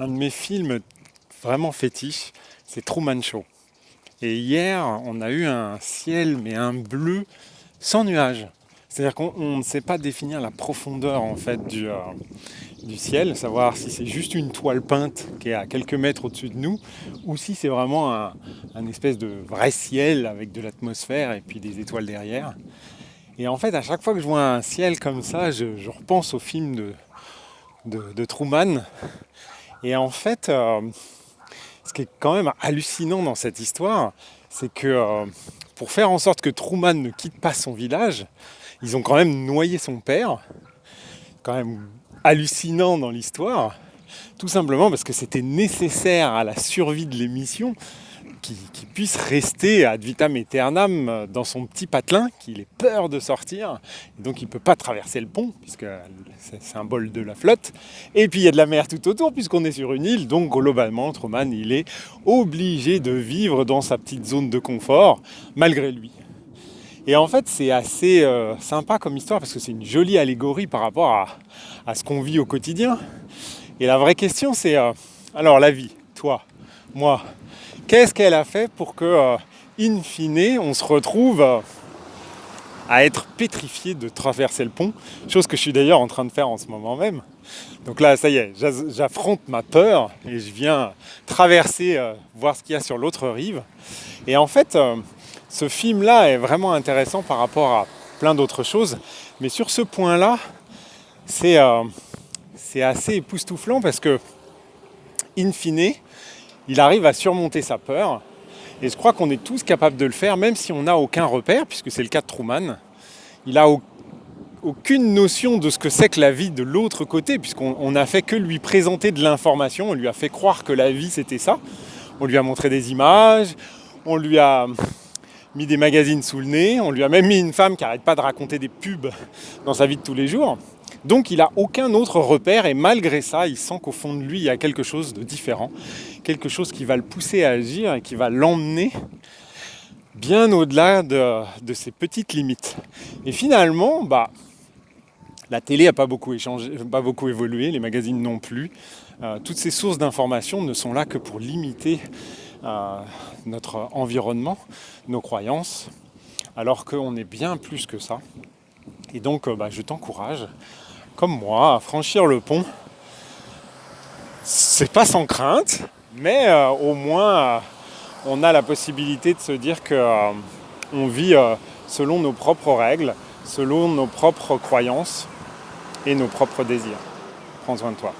Un de mes films vraiment fétiches, c'est Truman Show. Et hier, on a eu un ciel, mais un bleu sans nuages. C'est-à-dire qu'on ne sait pas définir la profondeur en fait du ciel, savoir si c'est juste une toile peinte qui est à quelques mètres au-dessus de nous, ou si c'est vraiment un espèce de vrai ciel avec de l'atmosphère et puis des étoiles derrière. Et en fait, à chaque fois que je vois un ciel comme ça, je repense au film de Truman. Et en fait, ce qui est quand même hallucinant dans cette histoire, c'est que pour faire en sorte que Truman ne quitte pas son village, ils ont quand même noyé son père, quand même hallucinant dans l'histoire, tout simplement parce que c'était nécessaire à la survie de l'émission qu'il puisse rester ad vitam aeternam dans son petit patelin, qu'il ait peur de sortir, et donc il ne peut pas traverser le pont, puisque c'est symbole de la flotte, et puis il y a de la mer tout autour, puisqu'on est sur une île, donc globalement, Truman, il est obligé de vivre dans sa petite zone de confort, malgré lui. Et en fait, c'est assez sympa comme histoire, parce que c'est une jolie allégorie par rapport à ce qu'on vit au quotidien. Et la vraie question, c'est, alors la vie, toi, moi, qu'est-ce qu'elle a fait pour que, in fine, on se retrouve à être pétrifié de traverser le pont, chose que je suis d'ailleurs en train de faire en ce moment même. Donc là, ça y est, j'affronte ma peur et je viens traverser, voir ce qu'il y a sur l'autre rive. Et en fait, ce film-là est vraiment intéressant par rapport à plein d'autres choses, mais sur ce point-là, c'est assez époustouflant parce que, in fine, il arrive à surmonter sa peur. Et je crois qu'on est tous capables de le faire, même si on n'a aucun repère, puisque c'est le cas de Truman. Il n'a aucune notion de ce que c'est que la vie de l'autre côté, puisqu'on n'a fait que lui présenter de l'information, on lui a fait croire que la vie c'était ça. On lui a montré des images, on lui a mis des magazines sous le nez, on lui a même mis une femme qui n'arrête pas de raconter des pubs dans sa vie de tous les jours. Donc il n'a aucun autre repère et malgré ça, il sent qu'au fond de lui, il y a quelque chose de différent, quelque chose qui va le pousser à agir et qui va l'emmener bien au-delà de ses petites limites. Et finalement, la télé n'a pas beaucoup évolué, les magazines non plus. Toutes ces sources d'informations ne sont là que pour limiter notre environnement, nos croyances, alors qu'on est bien plus que ça. Et donc, je t'encourage, comme moi, à franchir le pont. C'est pas sans crainte, mais au moins, on a la possibilité de se dire qu'on vit selon nos propres règles, selon nos propres croyances et nos propres désirs. Prends soin de toi.